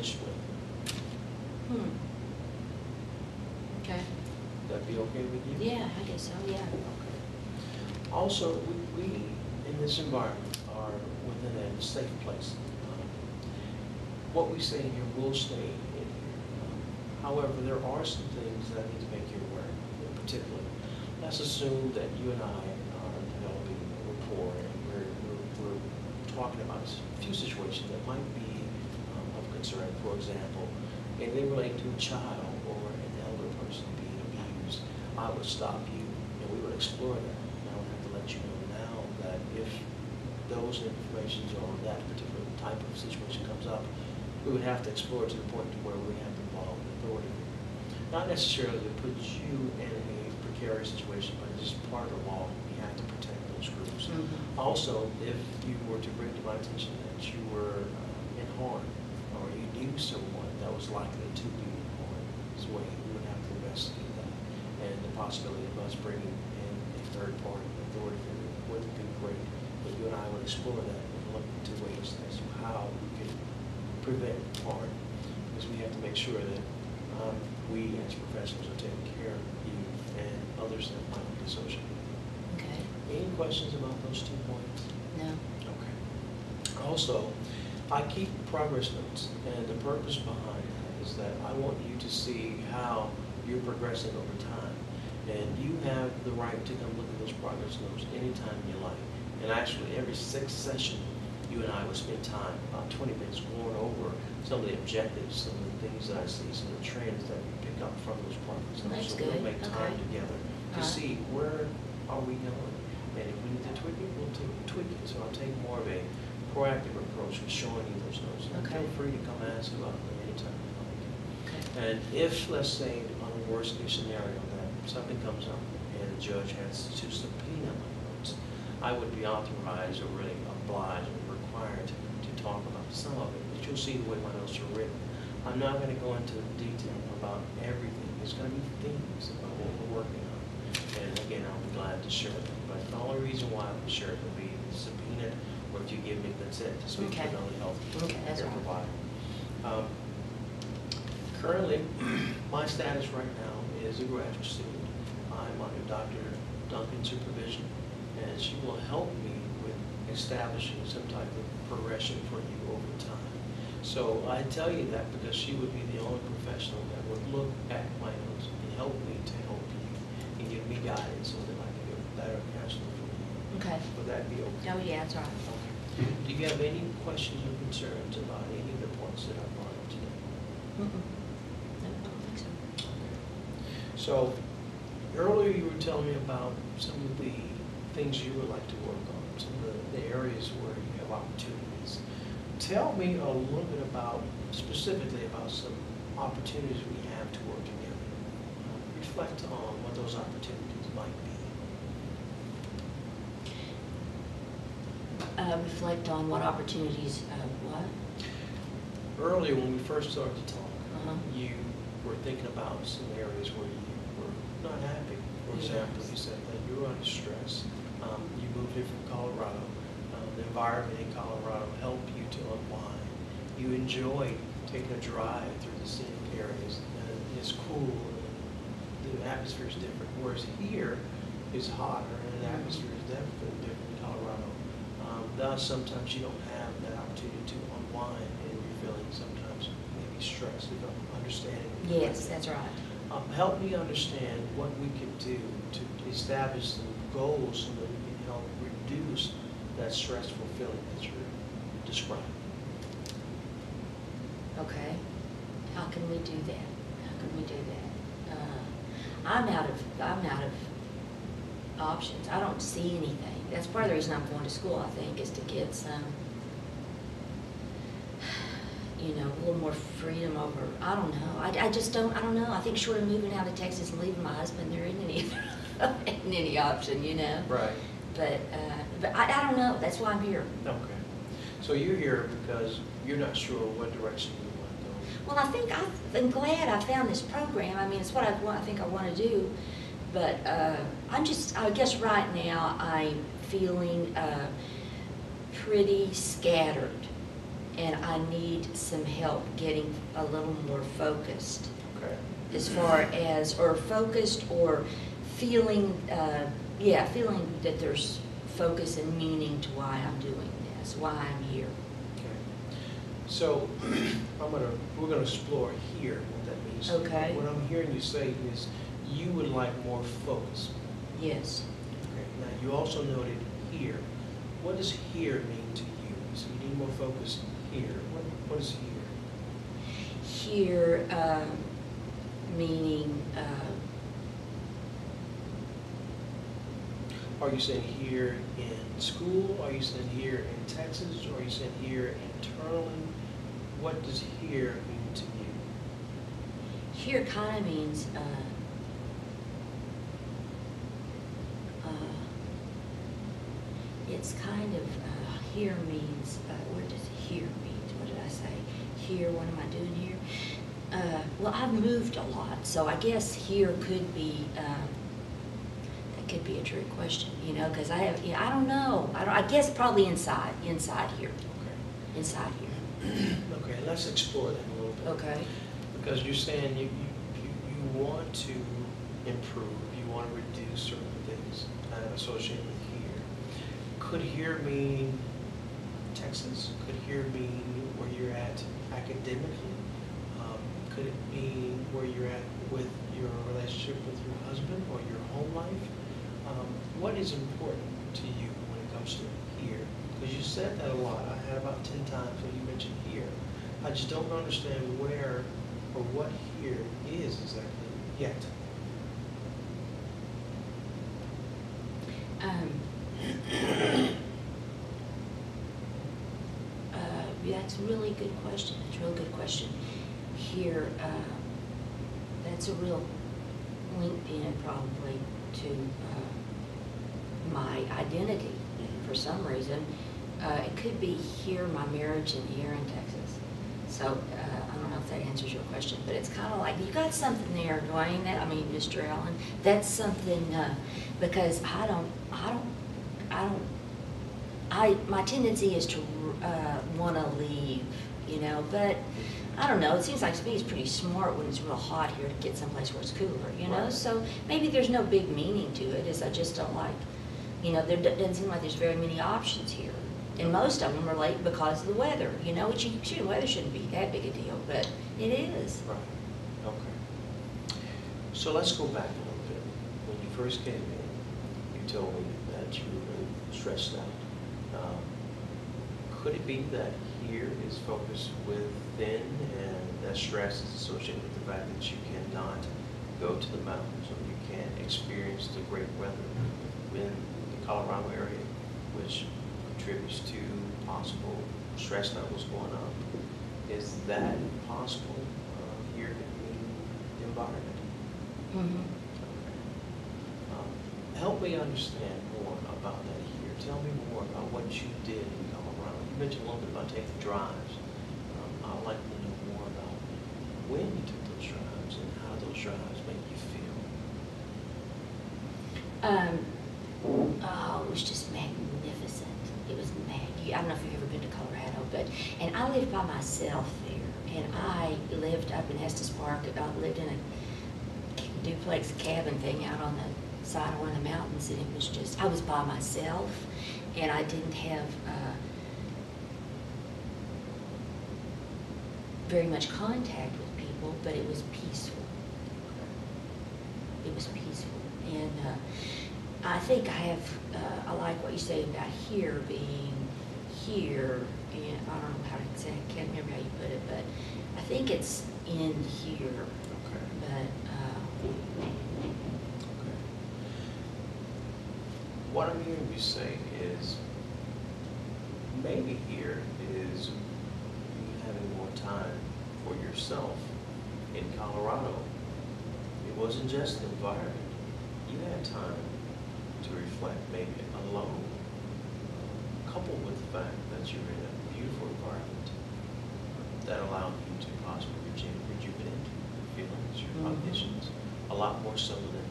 interested in. Okay. That be okay with you? Yeah, I guess so, yeah. Okay. Also, we in this environment are within a safe place. What we say here will stay in here. However, there are some things that I need to make you aware of in particular. Let's assume that you and I are developing a rapport and we're talking about a few situations that might be of concern. For example, if they relate to a child or an elder person being abused, I would stop you and we would explore that. And I would have to let you know now that if those informations or that particular type of situation comes up, we would have to explore to the point to where we have to involve the authority. Not necessarily to put you in a precarious situation, but it's just part of the law. We have to protect those groups. Also, if you were to bring to my attention that you were in harm or you knew someone that was likely to be in harm, this way we would have to investigate that. And the possibility of us bringing in a third party authority figure would be great. But you and I would explore that and look into ways as to how we could prevent harm, because we have to make sure that we as professionals are taking care of you and others that might be associated with you. Okay. Any questions about those 2 points? No. Okay. Also, I keep progress notes, and the purpose behind that is that I want you to see how you're progressing over time. And you have the right to come look at those progress notes anytime you like. And actually, every 6th session, you and I would spend time, about 20 minutes, going over some of the objectives, some of the things that I see, some of the trends that we pick up from those progress notes. That's So good. we'll make time Okay. together to see where are we going. And if we need to tweak it, we'll tweak it. So I'll take more of a proactive approach with showing you those notes. And Okay. feel free to come ask about them anytime you like. Okay. And if, let's say, on the worst case scenario, that something comes up and the judge has to subpoena my notes, I would be authorized or really obliged or required to talk about some of it. But you'll see the way my notes are written. I'm not going to go into detail about everything. There's going to be themes about what we're working on. And again, I'll be glad to share them. But the only reason why I would share it would be subpoenaed, or if you give me consent to speak to Okay. another health Okay, that's care right. provider. Currently, my status right now is a graduate student. I'm under Dr. Duncan's supervision, and she will help me with establishing some type of progression for you over time. So I tell you that because she would be the only professional that would look at my notes and help me to help you and give me guidance so that I can get better counseling for you. Okay. Would that be okay? Oh, yeah, that's right. Okay. Do you have any questions or concerns about any of the points that I brought up today? No, I don't think so. Okay. So earlier you were telling me about some of the things you would like to work on, some of the areas where you have opportunities. Tell me a little bit about, specifically about some opportunities we have to work together. Reflect on what those opportunities might be. Reflect on what opportunities, what? Earlier, when we first started to talk, Uh-huh. you were thinking about some areas where you were not happy. For example, Yes. you said that you were under stress. You moved here from Colorado. The environment in Colorado helped you to unwind. You enjoyed taking a drive through the scenic areas, and it's cool, and the atmosphere is different. Whereas here is hotter, and the atmosphere is definitely different in Colorado. Thus, sometimes you don't have that opportunity to unwind, and you're feeling sometimes maybe stressed, if I'm understanding. Yes, that's right. Help me understand what we can do to establish some goals so that we can help reduce that stressful feeling that you're describing. Okay. How can we do that? How can we do that? I'm out of options. I don't see anything. That's part of the reason I'm going to school, I think, is to get some, a little more freedom over, I don't know. I just don't, I don't know. I think short of moving out of Texas and leaving my husband, there isn't any option, Right. But I don't know. That's why I'm here. Okay. So you're here because you're not sure what direction you want to go. Well, I'm glad I found this program. I mean, it's what I think I want to do. But I guess right now I'm feeling pretty scattered. and I need some help getting a little more focused. Okay. As far as, or focused, or feeling, feeling that there's focus and meaning to why I'm doing this, why I'm here. Okay. So we're gonna explore here what that means. Okay. What I'm hearing you say is you would like more focus. Yes. Okay. Now, you also noted here. What does here mean to you? So you need more focus here. What is here? Here, meaning, Are you saying here in school? Are you saying here in Texas? Or are you saying here internally? What does here mean to you? here kind of means, it's kind of, here means, what does here mean? What did I say? Here, what am I doing here? Well, I've moved a lot, so I guess here could be, that could be a trick question, you know, because I have, I don't know. I guess probably inside here, Okay. inside here. Okay, let's explore that a little bit. Okay. Because you're saying you want to improve, you want to reduce certain things associated with here. Could here mean Texas? Could here mean where you're at academically? Could it mean where you're at with your relationship with your husband or your home life? What is important to you when it comes to here? Because you said that a lot. I had about 10 times when you mentioned here. I just don't understand where or what here is exactly yet. That's a really good question. It's a real good question. Here, that's a real link in probably to my identity for some reason. It could be here, my marriage, and here in Texas. So I don't know if that answers your question, but it's kind of like you got something there, Dwayne. Mr. Allen, that's something because my tendency is to want to leave, you know, but I don't know. It seems like to me it's pretty smart when it's real hot here to get someplace where it's cooler, you know. Right. So maybe there's no big meaning to it. Is I just don't like, you know, there doesn't seem like there's very many options here. And most of them are late because of the weather, you know, which the weather shouldn't be that big a deal, but it is. Right. Okay. So let's go back a little bit. When you first came in, you told me that you were really stressed out. Could it be that here is focused within and that stress is associated with the fact that you cannot go to the mountains or you can't experience the great weather in the Colorado area, which contributes to possible stress levels going up? Is that possible here in the environment? Mm-hmm. Okay. Help me understand more about that here. Tell me more about what you did in Colorado. You mentioned a little bit about taking drives. I'd like to know more about when you took those drives and how those drives make you feel. Oh, it was just magnificent. It was I don't know if you've ever been to Colorado, and I lived by myself there, and I lived up in Estes Park. I lived in a duplex cabin thing out on the side of one of the mountains, and it was just, I was by myself, and I didn't have very much contact with people, but it was peaceful. It was peaceful, and I think I like what you say about here being here, and I don't know how to say, I can't remember how you put it, but I think it's in here, Okay. but, Okay. What I'm hearing you say is maybe here is you having more time for yourself. In Colorado, it wasn't just the environment. You had time to reflect, maybe alone, coupled with the fact that you're in a beautiful environment that allowed you to possibly rejuvenate your feelings, your cognitions, a lot more so than